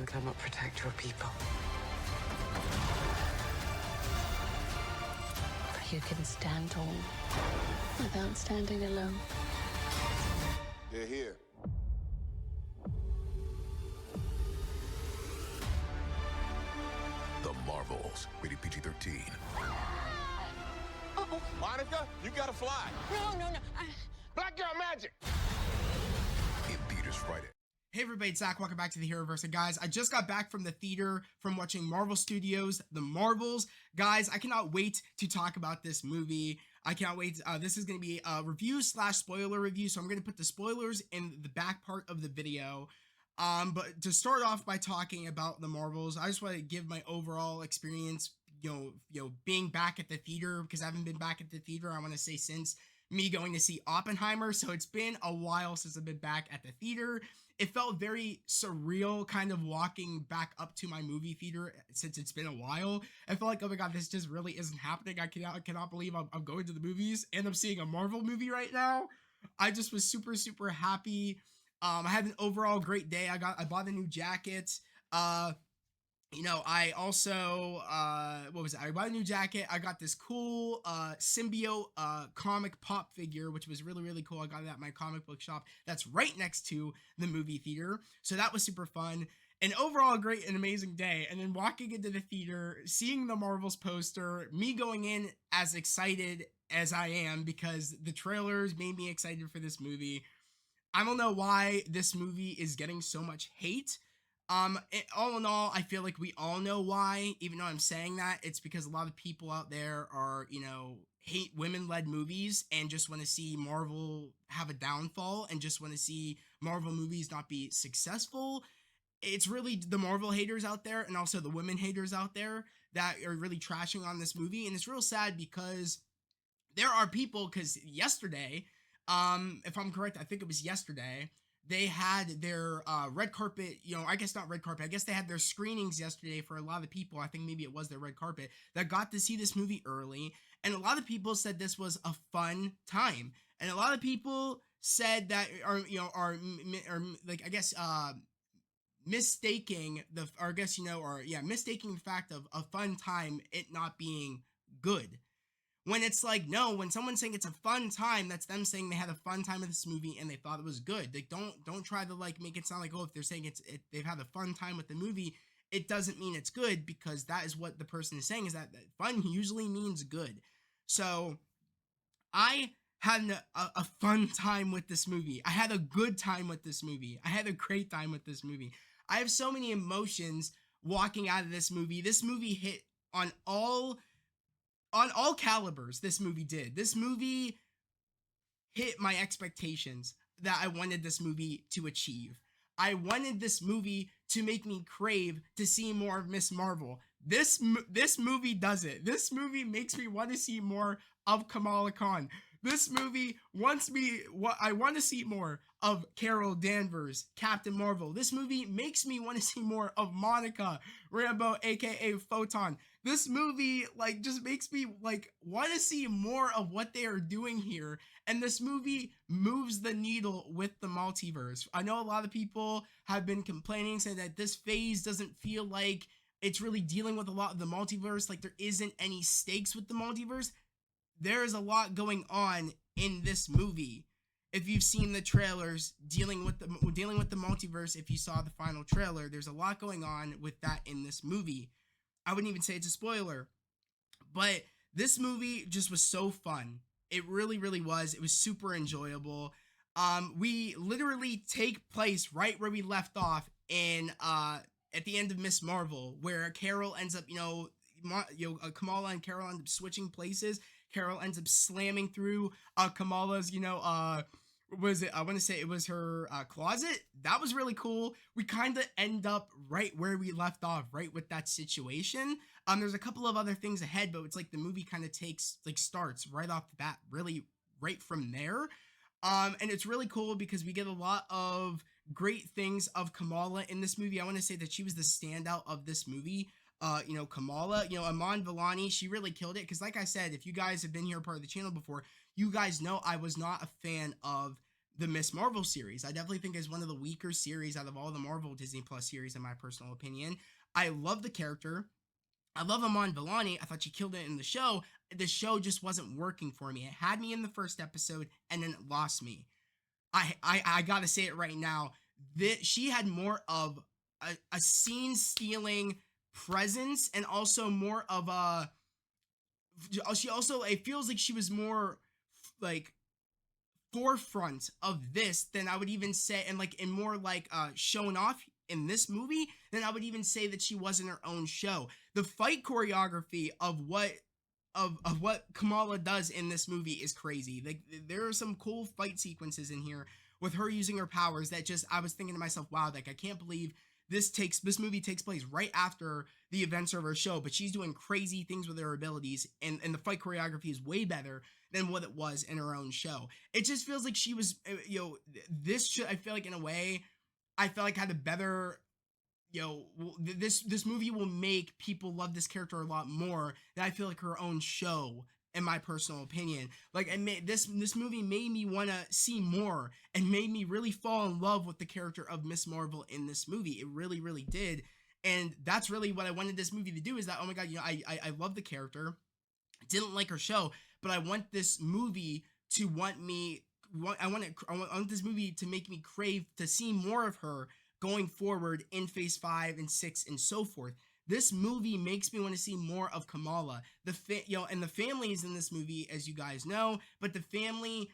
cannot protect your people. But you can stand tall without standing alone. They're here. The Marvels, rated PG-13. Uh-oh. Monica, you gotta fly. No. Black girl magic. In theaters Friday. Hey everybody, it's Zach. Welcome back to the Heroverse. And guys, I just got back from the theater from watching Marvel Studios' The Marvels. Guys, I cannot wait to talk about this movie. I can't wait. This is going to be a review / spoiler review, so I'm going to put the spoilers in the back part of the video. But to start off by talking about The Marvels, I just want to give my overall experience, you know, being back at the theater, because I haven't been back at the theater, I want to say, since me going to see Oppenheimer. So it's been a while since I've been back at the theater. It felt very surreal, kind of walking back up to my movie theater since it's been a while. I felt like, oh my god, this just really isn't happening. I cannot believe I'm going to the movies and I'm seeing a Marvel movie right now. I just was super happy. I had an overall great day. I bought a new jacket. You know, I also, what was it? I bought a new jacket. I got this cool, symbiote, comic pop figure, which was really cool. I got it at my comic book shop that's right next to the movie theater. So that was super fun. And overall, a great and amazing day. And then walking into the theater, seeing the Marvels poster, me going in as excited as I am because the trailers made me excited for this movie. I don't know why this movie is getting so much hate. All in all, I feel like we all know why. Even though I'm saying that, it's because a lot of people out there are, you know, hate women-led movies and just want to see Marvel have a downfall and just want to see Marvel movies not be successful. It's really the Marvel haters out there and also the women haters out there that are really trashing on this movie. And it's real sad because there are people, because yesterday, if I'm correct, I think it was yesterday, they had their red carpet, you know, I guess not red carpet, I guess they had their screenings yesterday for a lot of people. I think maybe it was their red carpet that got to see this movie early. And a lot of people said this was a fun time. And a lot of people said that, like, I guess, mistaking mistaking the fact of a fun time, it not being good. When it's like, no, when someone's saying it's a fun time, that's them saying they had a fun time with this movie and they thought it was good. Like, don't try to like make it sound like, oh, if they're saying they've had a fun time with the movie, it doesn't mean it's good, because that is what the person is saying, is that fun usually means good. So I had a fun time with this movie. I had a good time with this movie. I had a great time with this movie. I have so many emotions walking out of this movie. This movie hit on all calibers. This movie did. This movie hit my expectations that I wanted this movie to achieve. I wanted this movie to make me crave to see more of Miss Marvel. This movie does it. This movie makes me want to see more of Kamala Khan. This movie wants me, I want to see more of Carol Danvers, Captain Marvel. This movie makes me want to see more of Monica Rambeau, aka Photon. This movie, like, just makes me, like, want to see more of what they are doing here. And this movie moves the needle with the multiverse. I know a lot of people have been complaining, saying that this phase doesn't feel like it's really dealing with a lot of the multiverse, like there isn't any stakes with the multiverse. There is a lot going on in this movie. If you've seen the trailers dealing with the multiverse, if you saw the final trailer, there's a lot going on with that in this movie. I wouldn't even say it's a spoiler, but this movie just was so fun. It really was. It was super enjoyable. We literally take place right where we left off in at the end of Miss Marvel, where Carol ends up, Kamala and Carol end up switching places. Carol ends up slamming through Kamala's, I want to say it was her closet. That was really cool. We kind of end up right where we left off, right with that situation. There's a couple of other things ahead, but it's like the movie kind of starts right off the bat, really right from there. And it's really cool because we get a lot of great things of Kamala in this movie. I want to say that she was the standout of this movie. Kamala, Iman Vellani, she really killed it. Because like I said, if you guys have been here part of the channel before, you guys know I was not a fan of the Miss Marvel series. I definitely think is one of the weaker series out of all the Marvel Disney Plus series, in my personal opinion. I love the character. I love Amon Villani. I thought she killed it in the show. The show just wasn't working for me. It had me in the first episode and then it lost me. I gotta say it right now. That she had more of a scene stealing presence and also more of a. She also, it feels like she was more like forefront of this than I would even say, and like in more like shown off in this movie than I would even say that she was in her own show. The fight choreography of what Kamala does in this movie is crazy. Like there are some cool fight sequences in here with her using her powers that just, I was thinking to myself, wow, like I can't believe this movie takes place right after the events of her show, but she's doing crazy things with her abilities, and the fight choreography is way better than what it was in her own show. It just feels like she was, this should, I feel like in a way, I felt like had a better, this movie will make people love this character a lot more than I feel like her own show, in my personal opinion. Like this movie made me want to see more and made me really fall in love with the character of Miss Marvel in this movie. It really, really did. And that's really what I wanted this movie to do, is that, oh my god, I love the character. I didn't like her show, but I want this movie to I want this movie to make me crave to see more of her going forward in phase 5 and 6 and so forth. This movie makes me want to see more of Kamala. And the family is in this movie, as you guys know, but the family,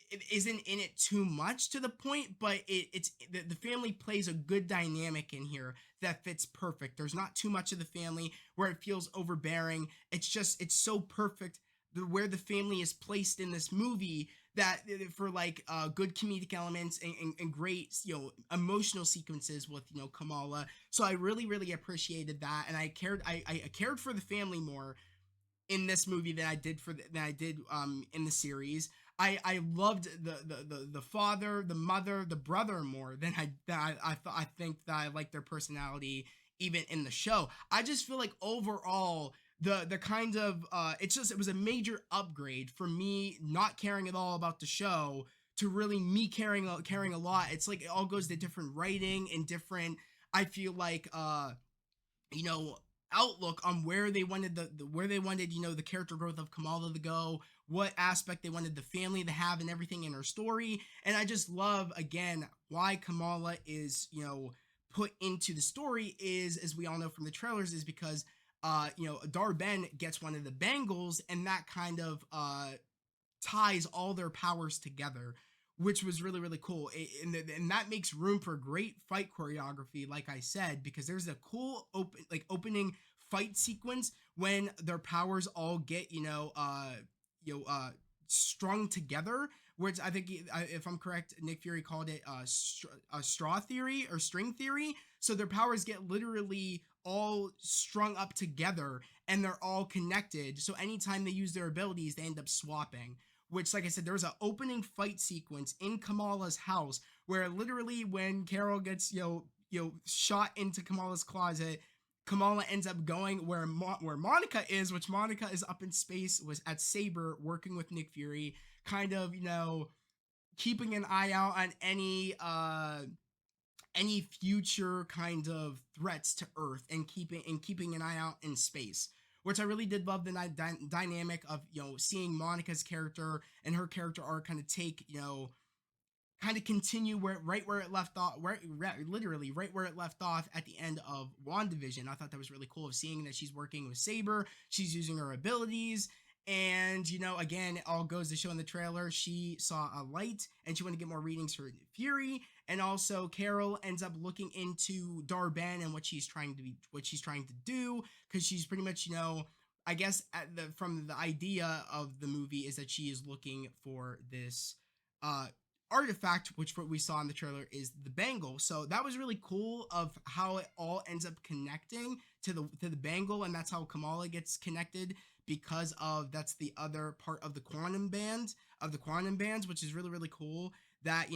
it isn't in it too much to the point, but it's the family plays a good dynamic in here that fits perfect. There's not too much of the family where it feels overbearing. It's so perfect where the family is placed in this movie, that for like good comedic elements and great emotional sequences with Kamala. So I really, really appreciated that, and I cared for the family more in this movie than I did in the series. I loved the father, the mother, the brother more than I think that I liked their personality even in the show. I just feel like overall the kind of it was a major upgrade for me not caring at all about the show to really me caring a lot. It's like it all goes to different writing and different, I feel like you know outlook on where they wanted the character growth of Kamala to go, what aspect they wanted the family to have and everything in her story. And I just love, again, why Kamala is put into the story is, as we all know from the trailers, is because Dar-Benn gets one of the bangles, and that kind of ties all their powers together, which was really, really cool. And that makes room for great fight choreography, like I said, because there's a cool opening fight sequence when their powers all get strung together, which I think, if I'm correct, Nick Fury called it straw theory or string theory. So their powers get literally all strung up together and they're all connected. So anytime they use their abilities, they end up swapping. Which, like I said, there was an opening fight sequence in Kamala's house where literally when Carol gets shot into Kamala's closet, Kamala ends up going where Monica is, which Monica is up in space, was at Saber working with Nick Fury, kind of keeping an eye out on any future kind of threats to Earth, and keeping an eye out in space. Which I really did love the dynamic of seeing Monica's character and her character arc kind of take kind of continue right where it left off, literally right where it left off at the end of WandaVision. I thought that was really cool, of seeing that she's working with Saber, she's using her abilities, and again, it all goes to show in the trailer, she saw a light and she wanted to get more readings for Fury. And also Carol ends up looking into Dar-Benn and what she's trying to do, because she's pretty much I guess from the idea of the movie is that she is looking for this artifact, which what we saw in the trailer is the bangle. So that was really cool of how it all ends up connecting to the bangle, and that's how Kamala gets connected, because of that's the other part of the quantum bands, which is really, really cool. That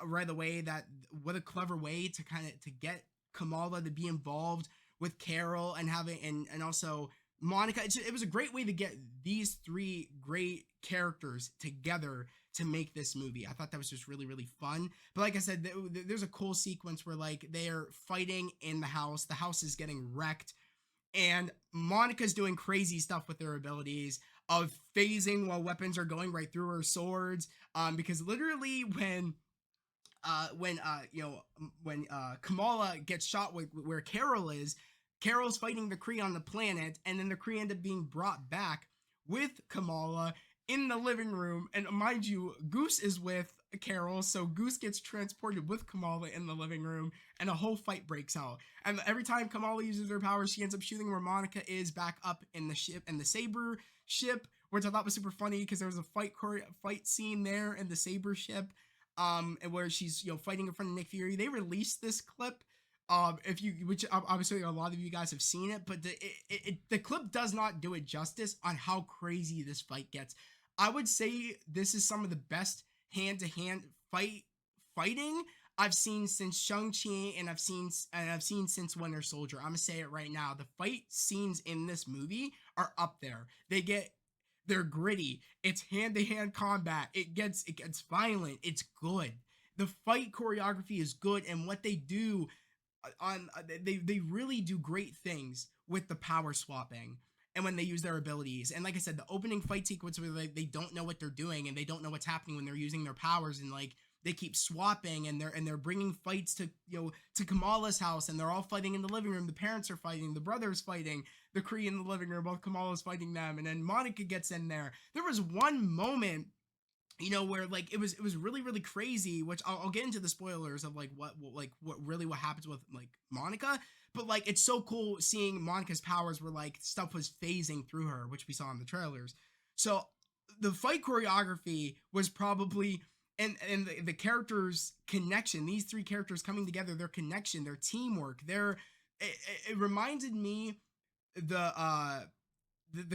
right away, that what a clever way to get Kamala to be involved with Carol and having and also Monica, it was a great way to get these three great characters together to make this movie. I thought that was just really, really fun. But like I said, there's a cool sequence where like they're fighting in the house. The house is getting wrecked, and Monica's doing crazy stuff with her abilities of phasing while weapons are going right through her swords. Because literally when Kamala gets shot with where Carol is, Carol's fighting the Kree on the planet, and then the Kree end up being brought back with Kamala in the living room. And mind you, Goose is with Carol, so Goose gets transported with Kamala in the living room, and a whole fight breaks out. And every time Kamala uses her powers, she ends up shooting where Monica is back up in the ship, in the Saber ship, which I thought was super funny because there was a fight scene there in the Saber ship, and where she's fighting in front of Nick Fury. They released this clip. If you, which obviously a lot of you guys have seen it, but the clip does not do it justice on how crazy this fight gets. I would say this is some of the best hand-to-hand fighting I've seen since Shang-Chi, and I've seen since Winter Soldier. I'm gonna say it right now. The fight scenes in this movie are up there. They're gritty. It's hand-to-hand combat. It gets violent. It's good. The fight choreography is good, and what they do they really do great things with the power swapping and when they use their abilities. And like I said, the opening fight sequence where they don't know what they're doing and they don't know what's happening when they're using their powers, and like they keep swapping, and they're bringing fights to to Kamala's house, and they're all fighting in the living room. The parents are fighting, the brother's fighting, the Kree in the living room, both Kamala's fighting them, and then Monica gets in there. There was one moment where like it was really, really crazy, which I'll get into the spoilers of like what happens with like Monica, but like it's so cool seeing Monica's powers where like stuff was phasing through her, which we saw in the trailers. So the fight choreography was probably, and the characters' connection, these three characters coming together, their connection, their teamwork, it reminded me the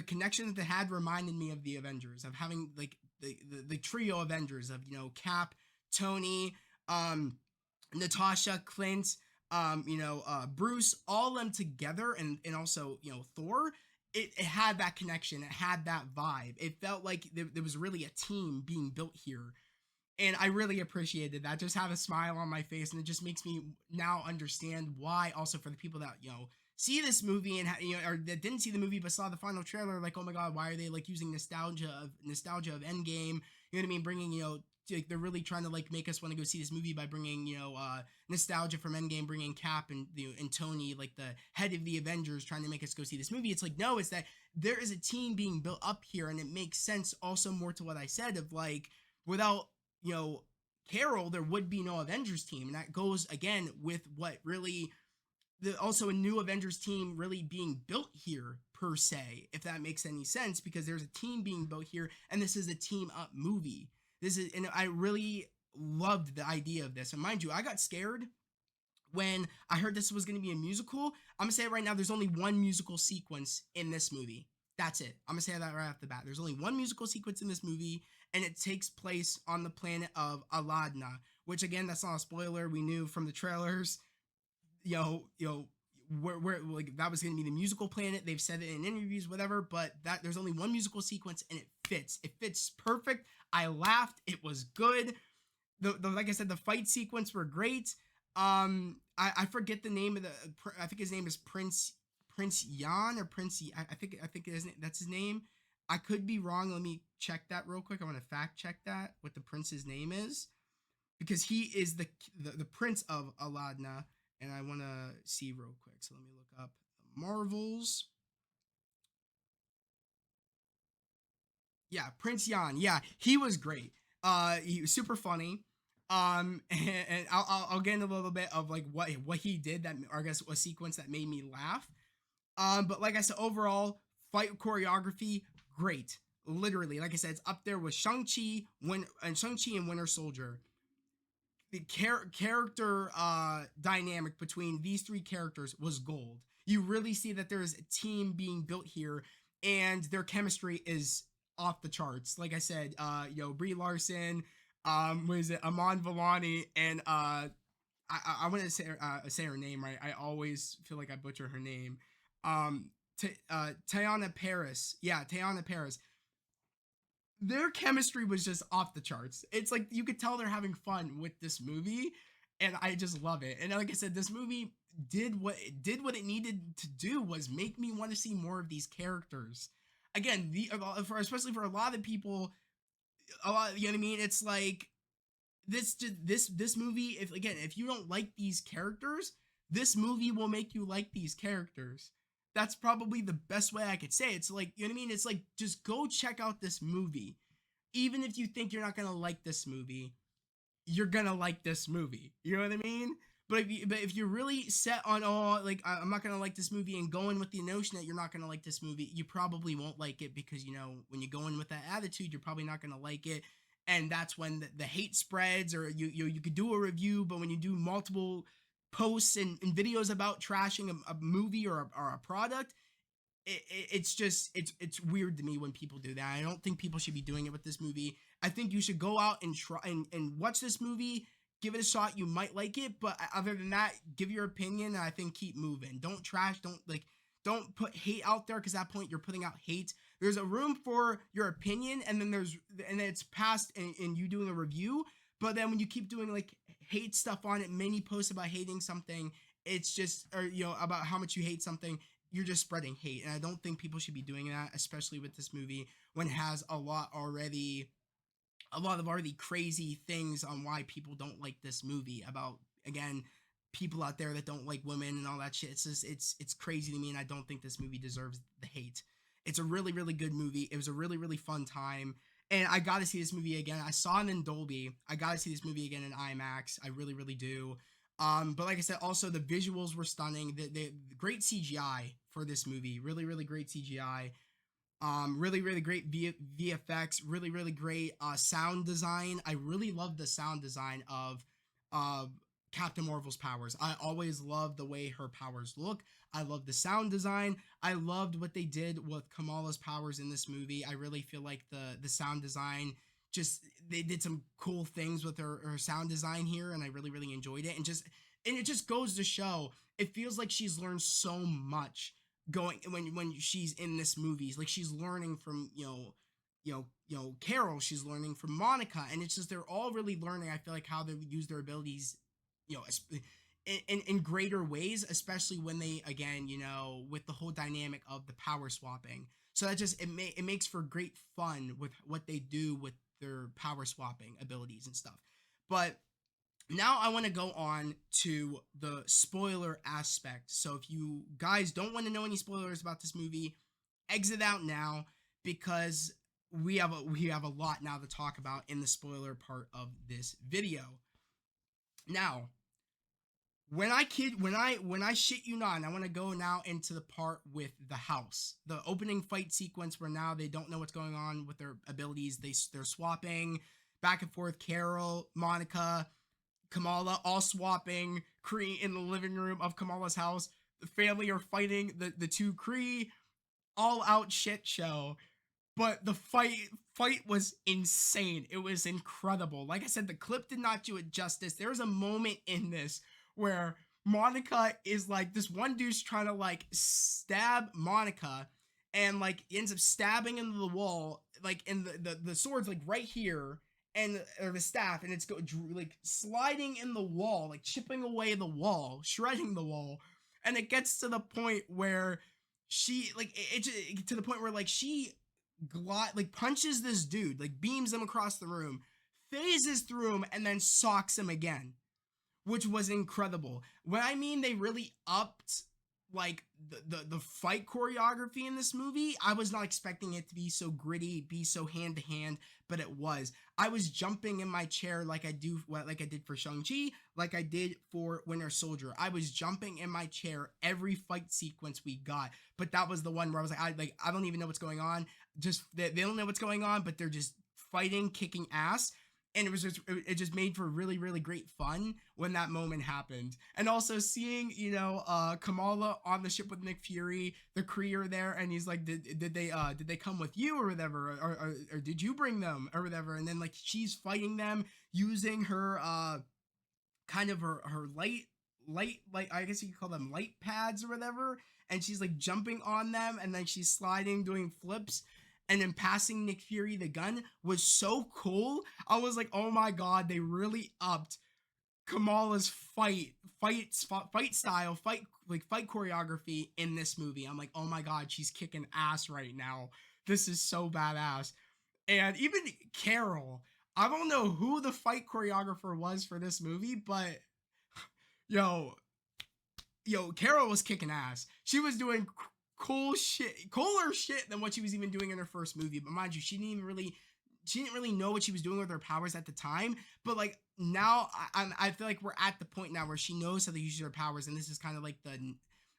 connection that they had reminded me of the Avengers, of having like the trio Avengers of Cap, Tony, Natasha, Clint, Bruce, all of them together, and also Thor. It had that connection. It had that vibe. It felt like there was really a team being built here, and I really appreciated that. Just have a smile on my face, and it just makes me now understand why. Also, for the people that see this movie and or that didn't see the movie but saw the final trailer, like, oh my god, why are they like using nostalgia of Endgame? You know what I mean? Bringing like they're really trying to like make us want to go see this movie by bringing nostalgia from Endgame, bringing Cap and and Tony, like the head of the Avengers, trying to make us go see this movie. It's like, no, it's that there is a team being built up here, and it makes sense. Also, more to what I said of like, without Carol, there would be no Avengers team, and that goes again with what really also a new Avengers team really being built here per se, if that makes any sense, because there's a team being built here, and this is a team up movie. And I really loved the idea of this. And mind you, I got scared when I heard this was going to be a musical. I'm gonna say it right now, there's only one musical sequence in this movie. That's it. I'm gonna say that right off the bat. There's only one musical sequence in this movie, and it takes place on the planet of Aladna, which again, that's not a spoiler. We knew from the trailers, where like that was going to be the musical planet. They've said it in interviews, whatever, but that there's only one musical sequence, and it fits perfect. I laughed. It was good. The like I said, the fight sequence were great. I forget the name of I think his name is Prince Yan, or Prince, I think that's his name. I could be wrong. Let me check that real quick. I want to fact check that, what the prince's name is, because he is the prince of Aladna. And I want to see real quick. So let me look up the Marvels. Yeah, Prince Yan. Yeah, he was great. He was super funny. And I'll get into a little bit of like what he did, that, or I guess a sequence that made me laugh. But like I said, overall fight choreography, great. Literally, like I said, it's up there with Shang-Chi and Winter Soldier. The character dynamic between these three characters was gold. You really see that there is a team being built here, and their chemistry is off the charts. Like I said, Brie Larson, was it Aman Vellani, and I want to say her name right. I always feel like I butcher her name. Teyana Paris. Yeah, Teyana Paris. Their chemistry was just off the charts. It's like you could tell they're having fun with this movie, and I just love it. And like I said, this movie did what it needed to do, was make me want to see more of these characters. Again, especially for a lot of people, a lot, you know what I mean? It's like this movie, if you don't like these characters, this movie will make you like these characters. That's probably the best way I could say it. It's like, you know what I mean? It's like, just go check out this movie. Even if you think you're not gonna like this movie, you're gonna like this movie. You know what I mean? But if you're really set on, oh, like, I'm not gonna like this movie, and going with the notion that you're not gonna like this movie, you probably won't like it, because when you go in with that attitude, you're probably not gonna like it. And that's when the hate spreads. Or you could do a review, but when you do multiple posts and videos about trashing a movie or a product, it's weird to me when people do that. I don't think people should be doing it with this movie. I think you should go out and try and watch this movie, give it a shot. You might like it, but other than that, give your opinion, and I think keep moving. Don't trash. Don't put hate out there, because at that point you're putting out hate. There's a room for your opinion, and then it's passed in you doing a review. But then when you keep doing like hate stuff on it, many posts about hating something, it's just, or about how much you hate something, you're just spreading hate. And I don't think people should be doing that, especially with this movie, when it has a lot of already crazy things on why people don't like this movie. About, again, people out there that don't like women and all that shit. It's just, it's crazy to me, and I don't think this movie deserves the hate. It's a really, really good movie. It was a really, really fun time, and I gotta see this movie again. I saw it in Dolby. I gotta see this movie again in IMAX. I really, really do. But like I said, also the visuals were stunning. The great CGI for this movie. Really, really great CGI. Really, really great VFX. Really, really great sound design. I really love the sound design of uh, Captain Marvel's powers. I always loved the way her powers look. I love the sound design. I loved what they did with Kamala's powers in this movie. I really feel like the sound design, just, they did some cool things with her sound design here, and I really, really enjoyed it. And it just goes to show, it feels like she's learned so much going when she's in this movie. Like, she's learning from Carol, she's learning from Monica, and it's just, they're all really learning, I feel like, how they use their abilities, in greater ways, especially when they, again, with the whole dynamic of the power swapping. So that just, it makes for great fun with what they do with their power swapping abilities and stuff. But now I want to go on to the spoiler aspect. So if you guys don't want to know any spoilers about this movie, exit out now, because we have a lot now to talk about in the spoiler part of this video. Now, when I shit you not, and I want to go now into the part with the house, the opening fight sequence, where now they don't know what's going on with their abilities. They're swapping back and forth. Carol, Monica, Kamala, all swapping. Kree in the living room of Kamala's house. The family are fighting the two Kree. All out shit show. But the fight was insane. It was incredible. Like I said, the clip did not do it justice. There's a moment in this where Monica is like, this one dude's trying to like stab Monica, and like ends up stabbing into the wall, like, and the sword's like right here, and or the staff, and it's like sliding in the wall, like chipping away the wall, shredding the wall. And it gets to the point where she, like, to the point where, like, she punches this dude, like beams him across the room, phases through him, and then socks him again, which was incredible. When I mean they really upped like the fight choreography in this movie, I was not expecting it to be so gritty, be so hand to hand, but it was. I was jumping in my chair like I did for Shang-Chi, like I did for Winter Soldier. I was jumping in my chair every fight sequence we got, but that was the one where I was like, I don't even know what's going on. Just they don't know what's going on, but they're just fighting, kicking ass. And it just made for really, really great fun when that moment happened. And also seeing, Kamala on the ship with Nick Fury, the Kree are there, and he's like, did they come with you or whatever, or did you bring them or whatever? And then like she's fighting them using her kind of her light, I guess you could call them light pads or whatever. and she's like jumping on them, and then she's sliding, doing flips, and then passing Nick Fury the gun was so cool. I was like, oh my god, they really upped Kamala's fight style, fight choreography in this movie. I'm like, oh my god, she's kicking ass right now. This is so badass. And even Carol, I don't know who the fight choreographer was for this movie, but yo, Carol was kicking ass. She was doing cooler shit than what she was even doing in her first movie. But mind you, she didn't really know what she was doing with her powers at the time. But like now, I feel like we're at the point now where she knows how to use her powers, and this is kind of like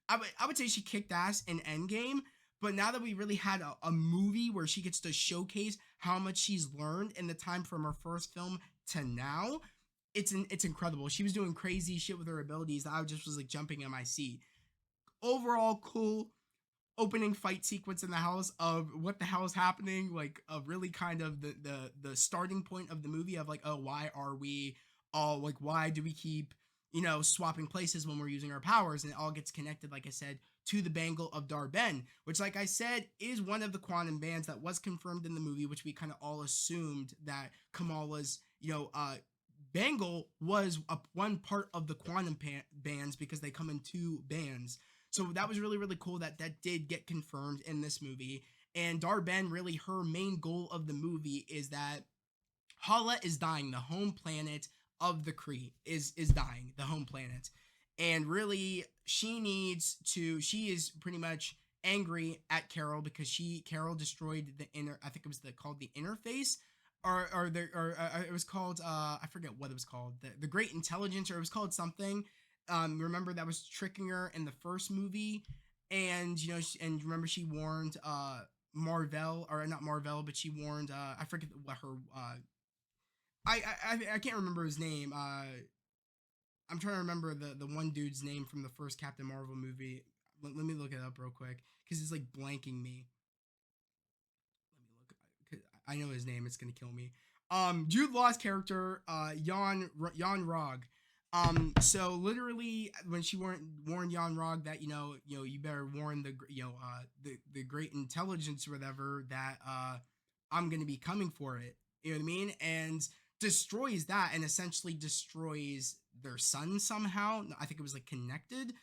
I would say she kicked ass in Endgame. But now that we really had a movie where she gets to showcase how much she's learned in the time from her first film to now, it's incredible. She was doing crazy shit with her abilities. I just was like jumping in my seat. Overall, cool opening fight sequence in the house of what the hell is happening, like really kind of the starting point of the movie of like, oh, why are we all like, why do we keep swapping places when we're using our powers? And it all gets connected, like I said, to the bangle of Dar-Benn, which, like I said, is one of the quantum bands that was confirmed in the movie, which we kind of all assumed that Kamala's bangle was one part of the quantum bands because they come in two bands. So that was really, really cool that did get confirmed in this movie. And Dar-Benn, really, her main goal of the movie is that Hala is dying. The home planet of the Kree is dying. The home planet. And really, she is pretty much angry at Carol because Carol destroyed the I think it was called the interface, or it was called, I forget what it was called, the Great Intelligence, or it was called something. Remember that was tricking her in the first movie, and and remember she warned Marvel, or not Marvel, but she warned I forget what her I can't remember his name. I'm trying to remember the one dude's name from the first Captain Marvel movie. Let me look it up real quick because it's like blanking me. Let me look. I know his name. It's gonna kill me. Jude Law's character, Jan Rog. So literally, when she warned Jan Rog that you better warn the Great Intelligence or whatever that I'm gonna be coming for it. You know what I mean? And destroys that, and essentially destroys their son somehow. I think it was like connected,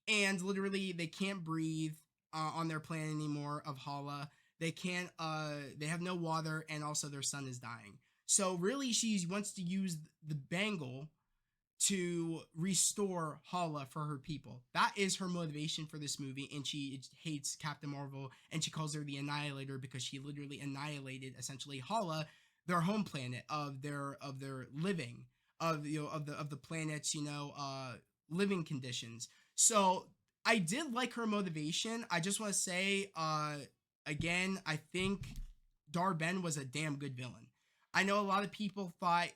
and literally they can't breathe on their planet anymore of Hala. They can't. They have no water, and also their son is dying. So really, she wants to use the bangle to restore Hala for her people. That is her motivation for this movie, and she hates Captain Marvel, and she calls her the Annihilator because she literally annihilated essentially Hala, their home planet of their living, of the planet's living conditions. So I did like her motivation. I just want to say again, I think Dar-Benn was a damn good villain. I know a lot of people thought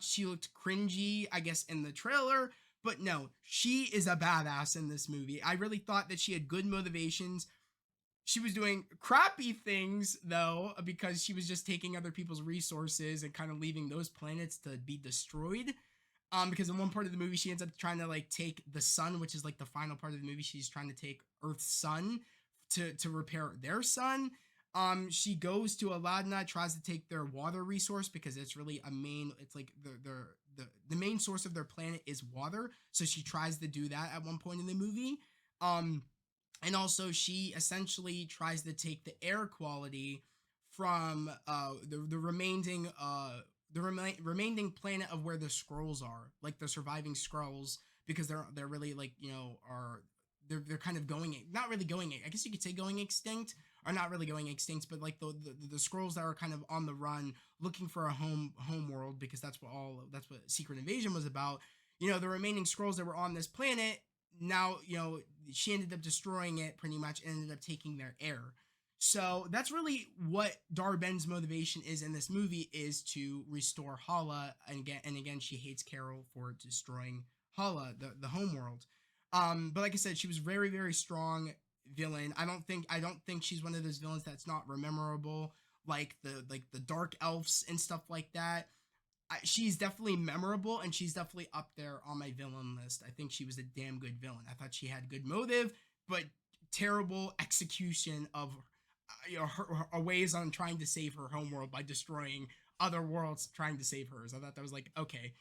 she looked cringy, I guess, in the trailer, but no, she is a badass in this movie. I really thought that she had good motivations. She was doing crappy things, though, because she was just taking other people's resources and kind of leaving those planets to be destroyed. Because in one part of the movie, she ends up trying to like take the sun, which is like the final part of the movie. She's trying to take Earth's sun to repair their sun. She goes to Aladdin, tries to take their water resource because it's really it's like the main source of their planet is water. So she tries to do that at one point in the movie. And also she essentially tries to take the air quality from the remaining planet of where the Skrulls are, like the surviving Skrulls, because they're really like they're kind of not really going, I guess you could say going extinct, or not really going extinct, but like the Skrulls that are kind of on the run looking for a home world, because that's what Secret Invasion was about. The remaining Skrulls that were on this planet, now she ended up destroying it pretty much, and ended up taking their air. So that's really what Dar-Benn's motivation is in this movie, is to restore Hala, and again she hates Carol for destroying Hala, the home world. But like I said, she was very, very strong villain. I don't think she's one of those villains that's not memorable, like the dark elves and stuff like that. She's definitely memorable, and she's definitely up there on my villain list. I think she was a damn good villain. I thought she had good motive. but terrible execution of her ways on trying to save her homeworld by destroying other worlds trying to save hers. I thought that was like, okay,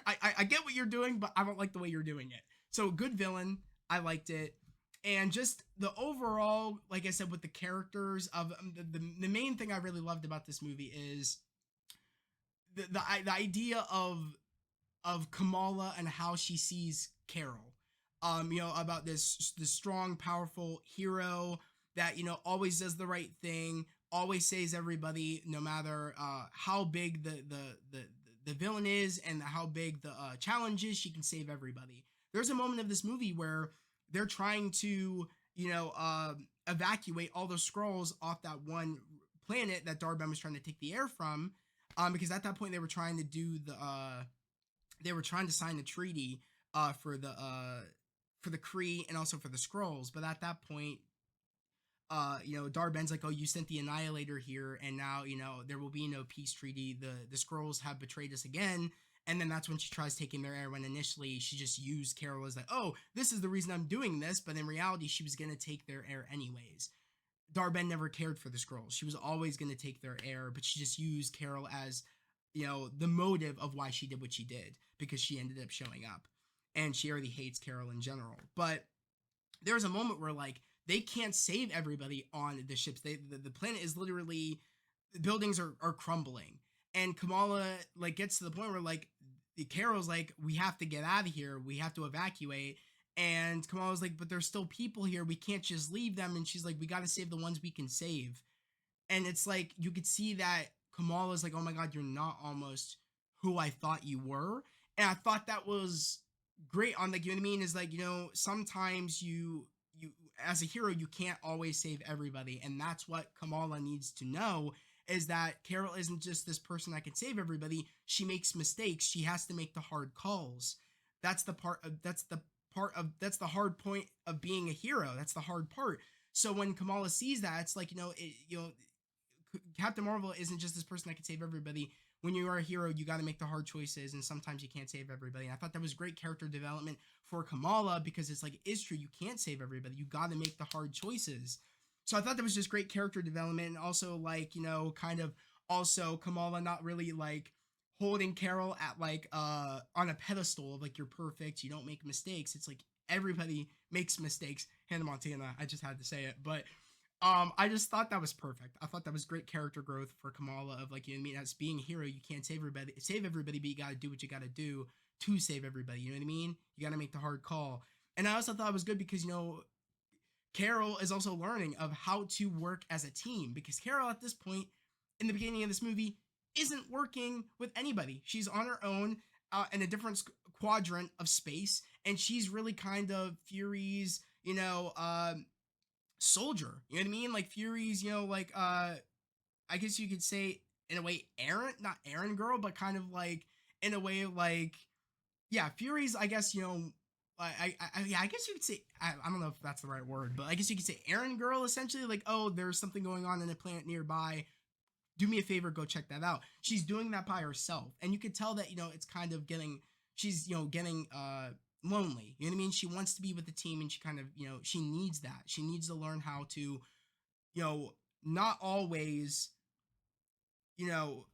I get what you're doing, but I don't like the way you're doing it. So good villain. I liked it. And just the overall, like I said, with the characters of the main thing I really loved about this movie is the idea of Kamala and how she sees Carol. About this strong, powerful hero that always does the right thing, always saves everybody, no matter how big the villain is and how big the challenge is. She can save everybody. There's a moment of this movie where they're trying to evacuate all those scrolls off that one planet that Dar-Benn was trying to take the air from, because at that point they were trying to do they were trying to sign a treaty for the Kree and also for the Skrulls. But at that point, Dar-Benn's like, oh, you sent the Annihilator here, and now there will be no peace treaty. The Skrulls have betrayed us again. And then that's when she tries taking their air, when initially she just used Carol as like, oh, this is the reason I'm doing this, but in reality she was gonna take their air anyways. Dar-Benn never cared for the Skrulls. She was always gonna take their air, but she just used Carol as the motive of why she did what she did, because she ended up showing up. And she already hates Carol in general. But there's a moment where like they can't save everybody on the ships. The planet is literally, the buildings are crumbling. And Kamala like gets to the point where like Carol's like, we have to get out of here. We have to evacuate. And Kamala's like, but there's still people here. We can't just leave them. And she's like, we got to save the ones we can save. And it's like, you could see that Kamala's like, oh my God, you're not almost who I thought you were. And I thought that was great on like, you know what I mean? Is like, sometimes you as a hero, you can't always save everybody. And that's what Kamala needs to know, is that Carol isn't just this person that can save everybody. She makes mistakes. She has to make the hard calls. That's the hard point of being a hero. That's the hard part. So when Kamala sees that, it's like, Captain Marvel isn't just this person that can save everybody. When you are a hero, you got to make the hard choices, and sometimes you can't save everybody. And I thought that was great character development for Kamala, because it's like, it's true, you can't save everybody. You got to make the hard choices. So I thought that was just great character development, and also like, kind of also Kamala not really like holding Carol at like on a pedestal of like, you're perfect, you don't make mistakes. It's like everybody makes mistakes. Hannah Montana, I just had to say it, but I just thought that was perfect. I thought that was great character growth for Kamala, of like, as being a hero, you can't save everybody, but you got to do what you got to do to save everybody. You know what I mean? You got to make the hard call. And I also thought it was good because, Carol is also learning of how to work as a team, because Carol at this point in the beginning of this movie isn't working with anybody. She's on her own in a different quadrant of space, and she's really kind of Fury's, soldier. You know what I mean? Like Fury's, I guess you could say in a way not Aaron girl, but kind of like in a way like, yeah, Fury's, I guess, I guess you could say, I don't know if that's the right word, but I guess you could say Aaron girl, essentially, like, oh, there's something going on in a planet nearby. Do me a favor, go check that out. She's doing that by herself. And you could tell that, it's kind of she's getting lonely. You know what I mean? She wants to be with the team, and she kind of, she needs that. She needs to learn how to, not always,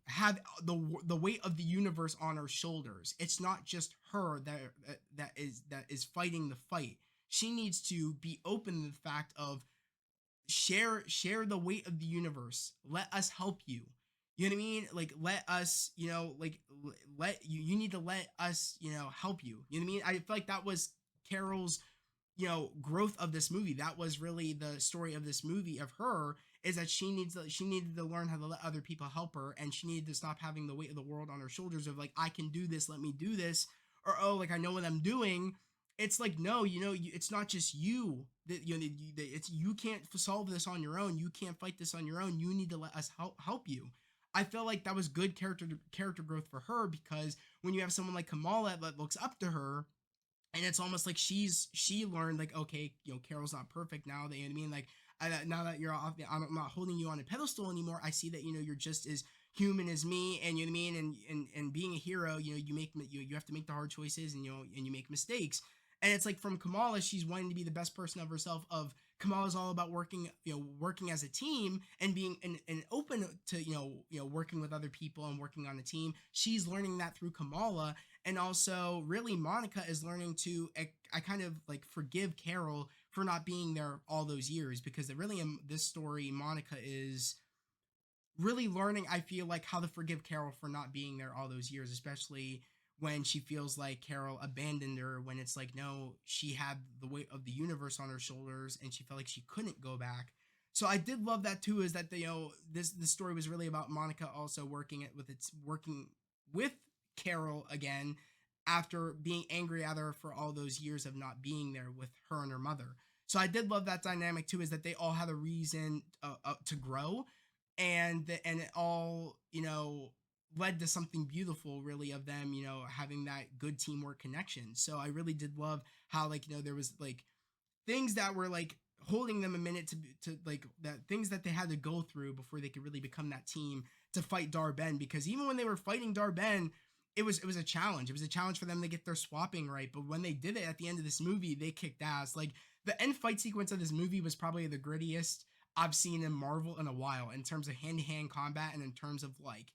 have the weight of the universe on her shoulders. It's not just her that is fighting the fight. She needs to be open to the fact of share the weight of the universe. Let us help you. You know what I mean? Like, let us, let you need to let us, help you. You know what I mean? I feel like that was Carol's, growth of this movie. That was really the story of this movie, of her, is that she needed to learn how to let other people help her, and she needed to stop having the weight of the world on her shoulders of like, I can do this, let me do this, or, oh, like, I know what I'm doing. It's like, no, it's not just you that, it's, you can't solve this on your own. You can't fight this on your own. You need to let us help you. I felt like that was good character growth for her, because when you have someone like Kamala that looks up to her, and it's almost like she learned, like, okay, Carol's not perfect now. You know what I mean? Like, now that you're off, I'm not holding you on a pedestal anymore. I see that, you're just as human as me, and you know what I mean? And being a hero, you have to make the hard choices, and, and you make mistakes. And it's like from Kamala, she's wanting to be the best person of herself. Of Kamala's all about working, working as a team and being and open to working with other people and working on a team. She's learning that through Kamala, and also really Monica is learning to I kind of like forgive Carol for not being there all those years, because really in this story Monica is really learning, I feel like, how to forgive Carol for not being there all those years, especially when she feels like Carol abandoned her, when it's like, no, she had the weight of the universe on her shoulders and she felt like she couldn't go back. So I did love that too, is that this story was really about Monica also working with Carol again after being angry at her for all those years of not being there with her and her mother. So I did love that dynamic too, is that they all had a reason to grow, and it all led to something beautiful, really, of them having that good teamwork connection. So I really did love how, like, there was like things that were like holding them a minute to like that things that they had to go through before they could really become that team to fight Dar-Benn. Because even when they were fighting Dar-Benn, it was a challenge. It was a challenge for them to get their swapping right. But when they did it at the end of this movie, they kicked ass. Like, the end fight sequence of this movie was probably the grittiest I've seen in Marvel in a while, in terms of hand-to-hand combat, and in terms of like,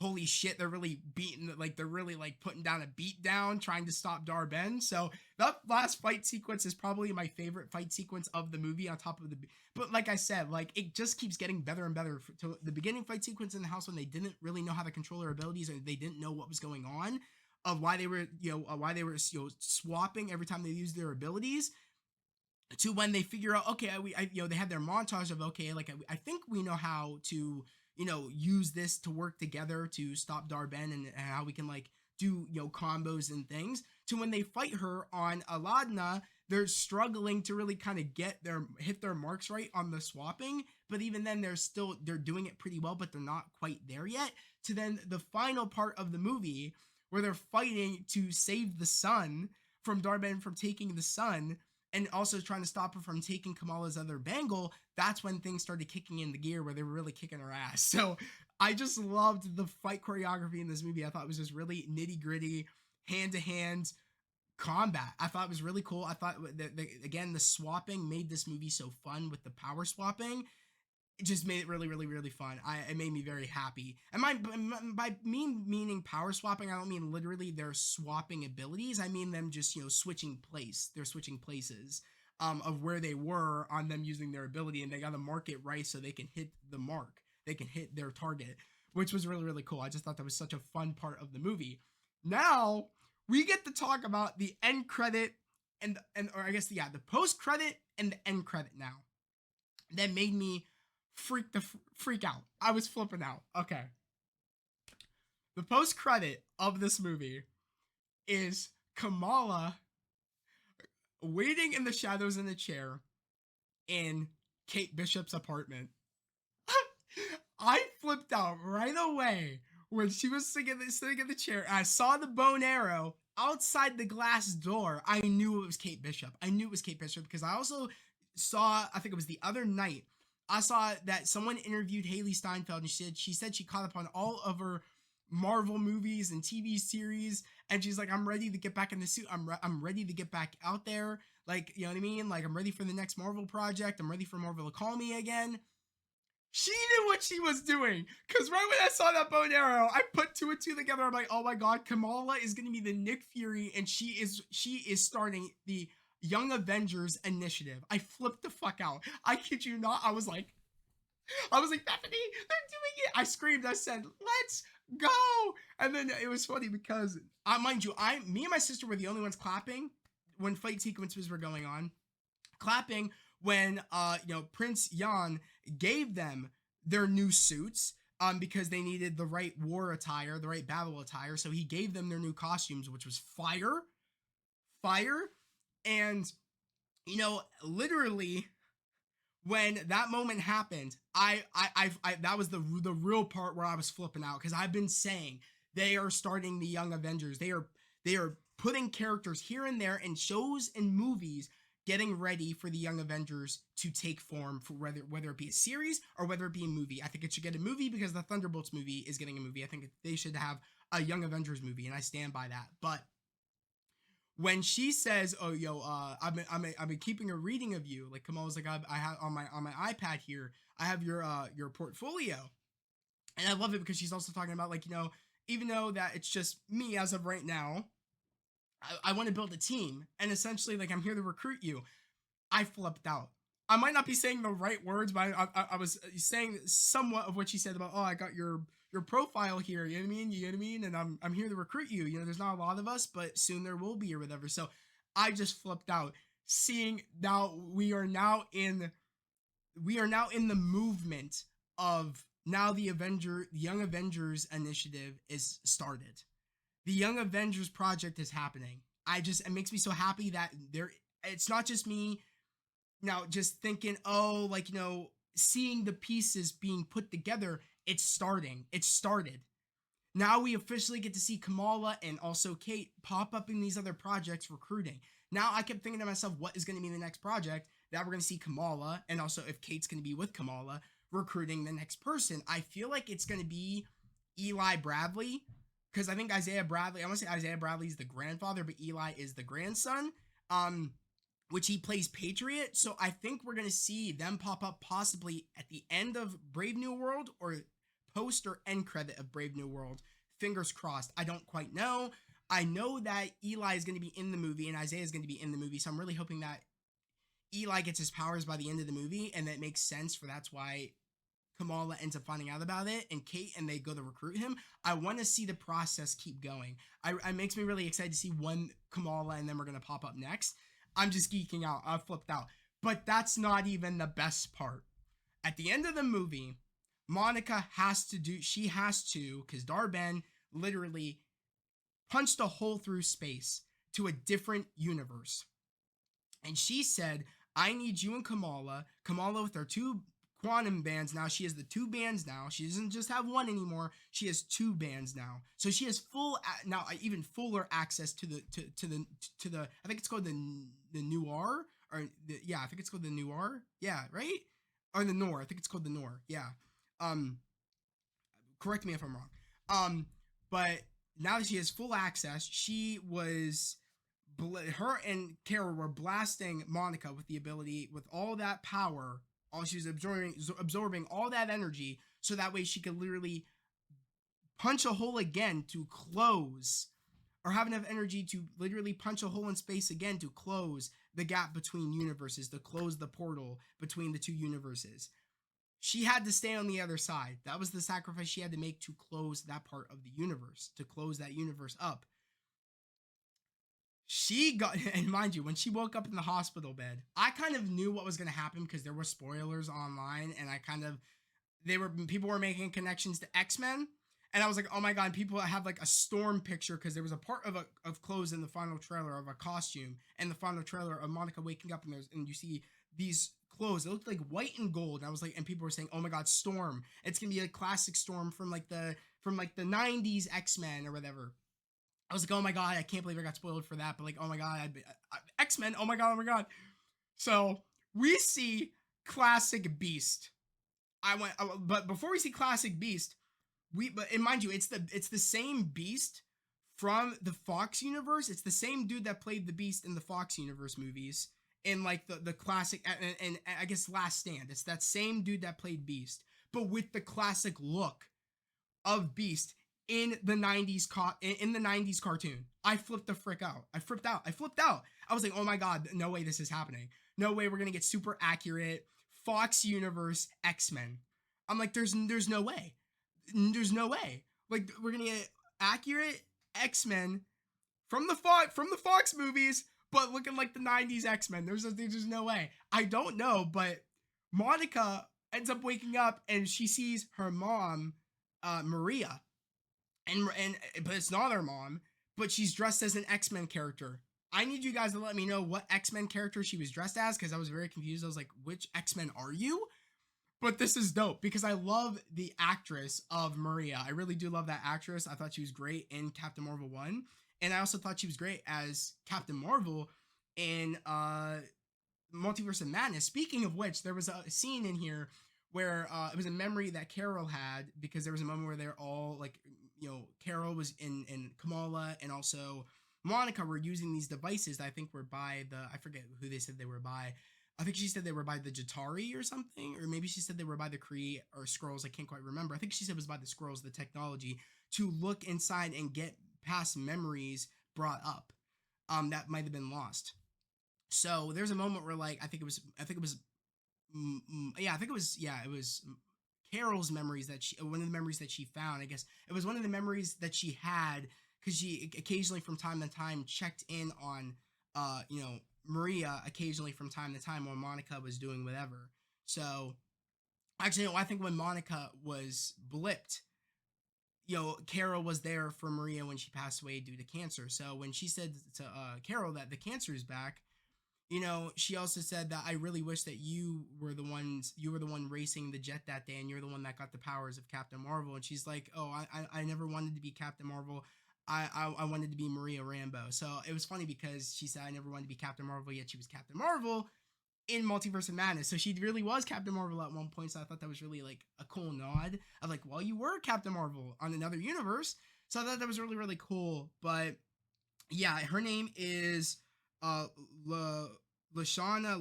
holy shit, they're really putting down a beat down trying to stop Dar-Benn. So that last fight sequence is probably my favorite fight sequence of the movie, on top of but like I said, like, it just keeps getting better and better. To the beginning fight sequence in the house, when they didn't really know how to control their abilities, or they didn't know what was going on, of why they were swapping every time they used their abilities, to when they figure out, okay, they have their montage of, okay, like, I think we know how to use this to work together to stop Dar-Benn, and how we can like do combos and things, to when they fight her on Aladna, they're struggling to really kind of hit their marks right on the swapping. But even then, they're doing it pretty well, but they're not quite there yet. To then the final part of the movie, where they're fighting to save the sun from Dar-Benn from taking the sun, and also trying to stop her from taking Kamala's other bangle. That's when things started kicking in the gear, where they were really kicking her ass. So I just loved the fight choreography in this movie. I thought it was just really nitty gritty, hand to hand combat. I thought it was really cool. I thought again, the swapping made this movie so fun with the power swapping. It just made it really, really, really fun. It made me very happy. And by meaning power swapping, I don't mean literally they're swapping abilities. I mean them just switching place. They're switching places of where they were on them using their ability, and they got to mark it right so they can hit the mark. They can hit their target, which was really, really cool. I just thought that was such a fun part of the movie. Now we get to talk about the end credit or I guess the post credit and the end credit now. That made me freak out. I was flipping out. Okay. The post credit of this movie is Kamala waiting in the shadows in a chair in Kate Bishop's apartment. I flipped out right away when she was sitting in the chair. I saw the bow and arrow outside the glass door. I knew it was Kate Bishop. Because I also saw, I think it was the other night, I saw that someone interviewed Haley Steinfeld, and she said she caught up on all of her Marvel movies and TV series, and she's like, I'm ready to get back in the suit. I'm ready to get back out there. Like, you know what I mean? Like, I'm ready for the next Marvel project. I'm ready for Marvel to call me again. She knew what she was doing, because right when I saw that bow and arrow, I put two and two together. I'm like, oh my god, Kamala is going to be the Nick Fury, and she is starting the Young Avengers initiative. I flipped the fuck out. I kid you not. I was like, Bethany, they're doing it. I screamed. I said, let's go. And then it was funny because, mind you, me and my sister were the only ones clapping when fight sequences were going on. Clapping when, Prince Yan gave them their new suits, because they needed the right war attire, the right battle attire. So he gave them their new costumes, which was fire. And, literally, when that moment happened, I that was the real part where I was flipping out, because I've been saying they are starting the Young Avengers. They are putting characters here and there in shows and movies, getting ready for the Young Avengers to take form, for whether it be a series or whether it be a movie. I think it should get a movie because the Thunderbolts movie is getting a movie. I think they should have a Young Avengers movie, and I stand by that. But when she says, "Oh, yo, I've been keeping a reading of you," like Kamala's like, I have on my iPad here, I have your portfolio, and I love it because she's also talking about like, even though that it's just me as of right now, I want to build a team, and essentially like I'm here to recruit you. I flipped out. I might not be saying the right words, but I was saying somewhat of what she said about, oh, I got your profile here. You know what I mean? You know what I mean? And I'm here to recruit you. There's not a lot of us, but soon there will be or whatever. So I just flipped out seeing now we are now in the movement of now the Young Avengers initiative is started. The Young Avengers project is happening. It makes me so happy that it's not just me now just thinking, oh, like, seeing the pieces being put together. It's starting. It started. Now we officially get to see Kamala and also Kate pop up in these other projects recruiting. Now I kept thinking to myself, what is going to be the next project that we're going to see Kamala, and also if Kate's going to be with Kamala recruiting the next person. I feel like it's going to be Eli Bradley, because I think I want to say Isaiah Bradley's the grandfather, but Eli is the grandson. Which he plays Patriot. So I think we're going to see them pop up possibly at the end of Brave New World or post or end credit of Brave New World. Fingers crossed. I don't quite know. I know that Eli is going to be in the movie and Isaiah is going to be in the movie. So I'm really hoping that Eli gets his powers by the end of the movie, and that makes sense for that's why Kamala ends up finding out about it, and Kate and they go to recruit him. I want to see the process keep going. It makes me really excited to see when Kamala and them are going to pop up next. I'm just geeking out. I flipped out. But that's not even the best part. At the end of the movie, Monica has to, because Dar-Benn literally punched a hole through space to a different universe. And she said, I need you and Kamala with her 2 quantum bands now. She has the 2 bands now. She doesn't just have one anymore. She has 2 bands now. So she has even fuller access to the I think it's called the Noir, or I think it's called the Noir. Yeah, right? Or the Noir. I think it's called the Noir. Yeah. Correct me if I'm wrong. But now that she has full access, her and Carol were blasting Monica with the ability, with all that power. She was absorbing all that energy, so that way she could literally punch a hole again to close, or have enough energy to literally punch a hole in space again to close the gap between universes, to close the portal between the 2 universes. She had to stay on the other side. That was the sacrifice she had to make to close that part of the universe, to close that universe up. She got, and mind you, when she woke up in the hospital bed, I kind of knew what was going to happen because there were spoilers online, and people were making connections to X-Men, and I was like, oh my god, people have like a Storm picture, because there was a part of clothes in the final trailer of a costume, and the final trailer of Monica waking up, and you see these clothes. It looked like white and gold, and I was like, and people were saying, oh my god, Storm, it's gonna be a classic Storm from the 90s X-Men or whatever. I was like, oh my god, I can't believe I got spoiled for that. But like, oh my god, X-Men, oh my god. So we see classic Beast. But before we see classic Beast, and mind you, it's the same Beast from the Fox universe. It's the same dude that played the Beast in the Fox universe movies, in like the classic, and I guess Last Stand. It's that same dude that played Beast, but with the classic look of Beast in the 90s cartoon. I flipped the frick out. I flipped out. I was like, oh my god, no way this is happening. No way we're gonna get super accurate Fox universe X-Men. I'm like, there's no way. There's no way. Like, we're gonna get accurate X-Men from the Fox movies, but looking like the 90s X-Men. There's no way. I don't know, but Monica ends up waking up and she sees her mom, Maria. But it's not her mom, but she's dressed as an X-Men character. I need you guys to let me know what X-Men character she was dressed as, because I was very confused. I was like, which X-Men are you? But this is dope because I love the actress of Maria. I really do love that actress. I thought she was great in Captain Marvel 1. And I also thought she was great as Captain Marvel in Multiverse of Madness. Speaking of which, there was a scene in here where it was a memory that Carol had, because there was a moment where they're all like, Carol was in Kamala, and also Monica were using these devices that I think were by I forget who they said they were by. I think she said they were by the Jatari or something, or maybe she said they were by the Kree or Skrulls. I can't quite remember. I think she said it was by the Skrulls, the technology to look inside and get past memories brought up that might have been lost. So there's a moment where like I think it was it was Carol's memories that she one of the memories that she found. I guess it was one of the memories that she had because she occasionally from time to time checked in on Maria occasionally from time to time when Monica was doing whatever. So actually, no, I think when Monica was blipped, Carol was there for Maria when she passed away due to cancer. So when she said to Carol that the cancer is back, she also said that I really wish that you were the one racing the jet that day, and you're the one that got the powers of Captain Marvel. And she's like, oh, I never wanted to be Captain Marvel. I wanted to be Maria Rambeau. So it was funny because she said I never wanted to be Captain Marvel, yet she was Captain Marvel in Multiverse of Madness. So she really was Captain Marvel at one point. So I thought that was really like a cool nod of like, well, you were Captain Marvel on another universe. So I thought that was really, really cool. But yeah, her name is Lashana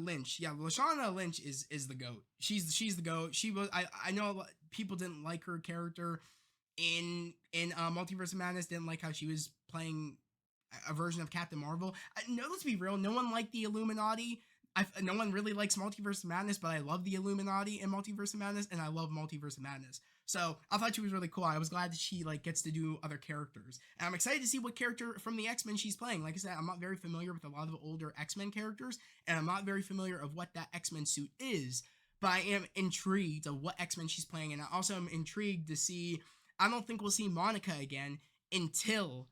Lynch. Yeah, Lashana Lynch is the GOAT. She's the GOAT. She was I know people didn't like her character in Multiverse of Madness, didn't like how she was playing a version of Captain Marvel. No, let's be real. No one liked the Illuminati. No one really likes Multiverse of Madness, but I love the Illuminati in Multiverse of Madness, and I love Multiverse of Madness. So I thought she was really cool. I was glad that she like gets to do other characters, and I'm excited to see what character from the X-Men she's playing. Like I said, I'm not very familiar with a lot of the older X-Men characters, and I'm not very familiar of what that X-Men suit is. But I am intrigued of what X-Men she's playing, and I also am intrigued to see. I don't think we'll see Monica again until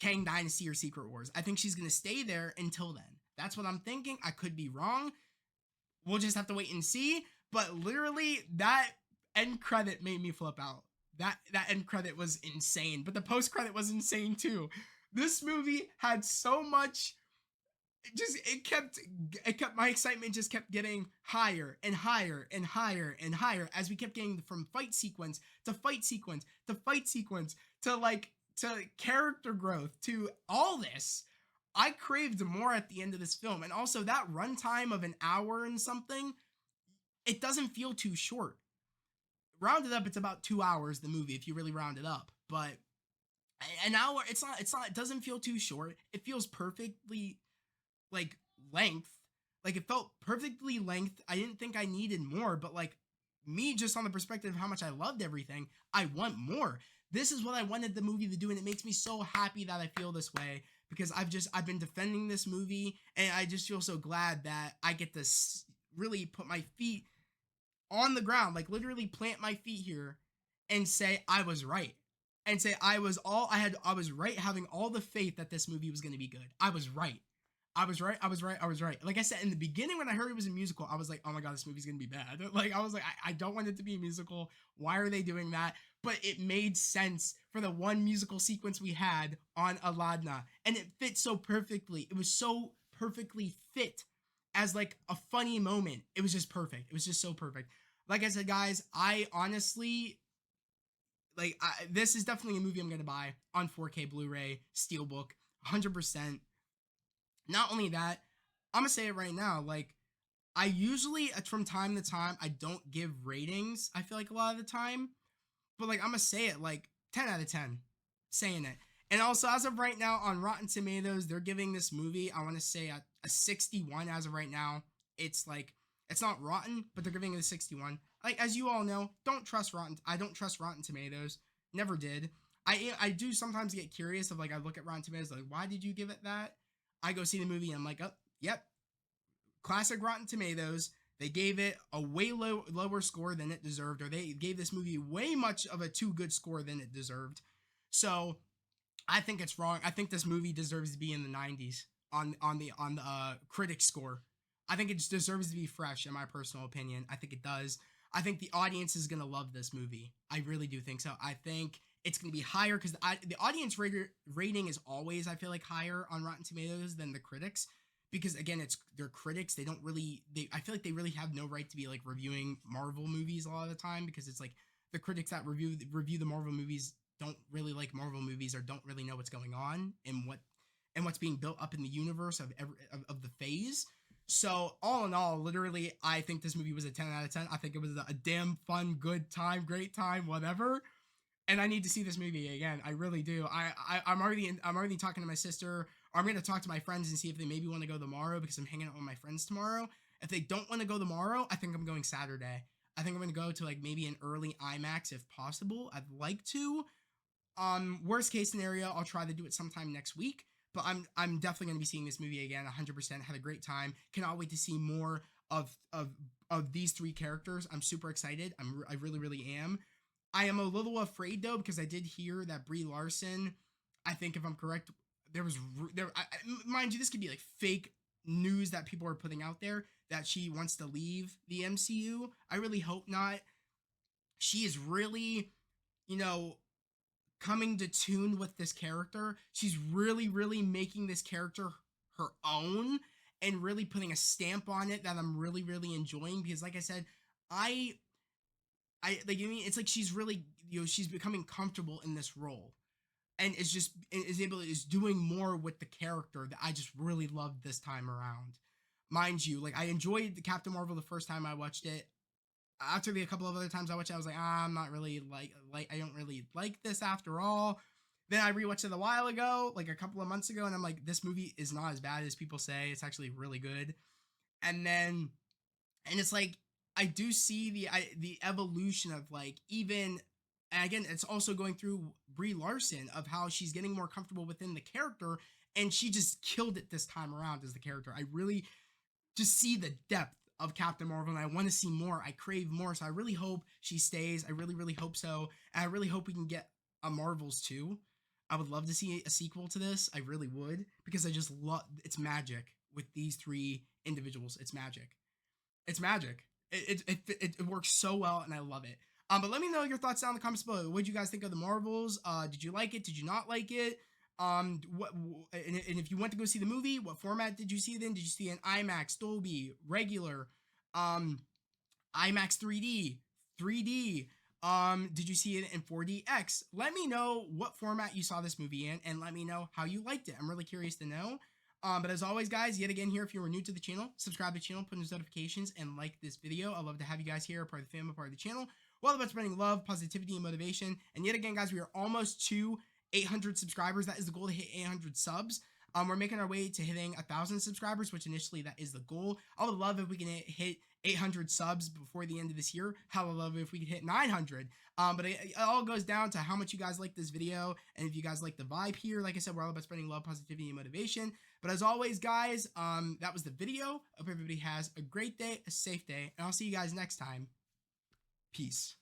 Kang Dynasty or Secret Wars. I think she's gonna stay there until then. That's what I'm thinking. I could be wrong. We'll just have to wait and see. But literally, that end credit made me flip out. That end credit was insane. But the post credit was insane too. This movie had so much. It kept my excitement just kept getting higher and higher and higher and higher as we kept getting from fight sequence to fight sequence to fight sequence to character growth to all this. I craved more at the end of this film. And also that runtime of an hour and something, it doesn't feel too short. Rounded up, it's about 2 hours, the movie, if you really round it up. But an hour, it doesn't feel too short. It feels perfectly like length. Like it felt perfectly length. I didn't think I needed more, but like me just on the perspective of how much I loved everything, I want more. This is what I wanted the movie to do, and it makes me so happy that I feel this way because I've been defending this movie, and I just feel so glad that I get to really put my feet on the ground, like literally plant my feet here and say I was right. And say I was right, having all the faith that this movie was going to be good. I was right. I was right. Like I said in the beginning when I heard it was a musical, I was like, oh my god, this movie's gonna be bad. Like I was like, I don't want it to be a musical. Why are they doing that? But it made sense for the one musical sequence we had on Aladna, and it fit so perfectly. It was so perfectly fit as like a funny moment. It was just perfect. It was just so perfect. Like I said, guys, I honestly this is definitely a movie I'm gonna buy on 4K Blu-ray, Steelbook, 100%. Not only that, I'm gonna say it right now, like, I usually, from time to time, I don't give ratings, I feel like a lot of the time, but, like, I'm gonna say it, like, 10 out of 10, saying it. And also, as of right now, on Rotten Tomatoes, they're giving this movie, I want to say, a 61 as of right now. It's, like, it's not rotten, but they're giving it a 61. Like, as you all know, I don't trust Rotten Tomatoes, never did. I do sometimes get curious of, like, I look at Rotten Tomatoes, like, why did you give it that? I go see the movie and I'm like, oh, yep, classic Rotten Tomatoes. They gave it a way lower score than it deserved, or they gave this movie way much of a too good score than it deserved. So I think it's wrong. I think this movie deserves to be in the 90s on the critic score. I think it just deserves to be fresh, in my personal opinion. I think it does. I think the audience is gonna love this movie. I really do think so. I think it's going to be higher because the audience rating is always, I feel like, higher on Rotten Tomatoes than the critics. Because, again, they're critics. I feel like they really have no right to be, like, reviewing Marvel movies a lot of the time. Because it's, like, the critics that review the Marvel movies don't really like Marvel movies or don't really know what's going on and and what's being built up in the universe of the phase. So all in all, literally, I think this movie was a 10 out of 10. I think it was a damn fun, good time, great time, whatever. And I need to see this movie again. I really do. I'm already talking to my sister. Or I'm gonna talk to my friends and see if they maybe want to go tomorrow because I'm hanging out with my friends tomorrow. If they don't want to go tomorrow, I think I'm going Saturday. I think I'm gonna go to like maybe an early IMAX if possible. I'd like to. Worst case scenario, I'll try to do it sometime next week. But I'm definitely gonna be seeing this movie again. 100%. Had a great time. Cannot wait to see more of these three characters. I'm super excited. I really am. I am a little afraid though because I did hear that Brie Larson, I think if I'm correct, mind you, this could be like fake news that people are putting out there that she wants to leave the MCU. I really hope not. She is really, you know, coming to tune with this character. She's really making this character her own and really putting a stamp on it that I'm really enjoying because like I said, I like, I mean, it's like she's really, she's becoming comfortable in this role, and is doing more with the character that I just really loved this time around. Mind you, like I enjoyed the Captain Marvel the first time I watched it. After a couple of other times I watched it, I was like, I'm not really like I don't really like this after all. Then I rewatched it a while ago, like a couple of months ago, and I'm like, this movie is not as bad as people say. It's actually really good. And it's like I do see the evolution of like even, and again, it's also going through Brie Larson of how she's getting more comfortable within the character, and she just killed it this time around as the character. I really just see the depth of Captain Marvel, and I want to see more. I crave more, so I really hope she stays. I really hope so, and I really hope we can get a Marvels too. I would love to see a sequel to this. I really would because I just love it's magic with these three individuals. It's magic. It's magic. It works so well, and I love it. But let me know your thoughts down in the comments below. What did you guys think of the Marvels? Did you like it? Did you not like it? What and if you went to go see the movie, what format did you see it in? Did you see it in IMAX, Dolby, regular, IMAX 3D, 3D? Did you see it in 4DX? Let me know what format you saw this movie in, and let me know how you liked it. I'm really curious to know. But as always, guys, yet again here, if you were new to the channel, subscribe to the channel, put in those notifications, and like this video. I'd love to have you guys here, part of the family, part of the channel. We're all about spreading love, positivity, and motivation. And yet again, guys, we are almost to 800 subscribers. That is the goal, to hit 800 subs. We're making our way to hitting 1,000 subscribers, which initially that is the goal. I would love if we can hit 800 subs before the end of this year. How would love if we could hit 900. But it all goes down to how much you guys like this video, and if you guys like the vibe here. Like I said, we're all about spreading love, positivity, and motivation. But as always, guys, that was the video. Hope everybody has a great day, a safe day, and I'll see you guys next time. Peace.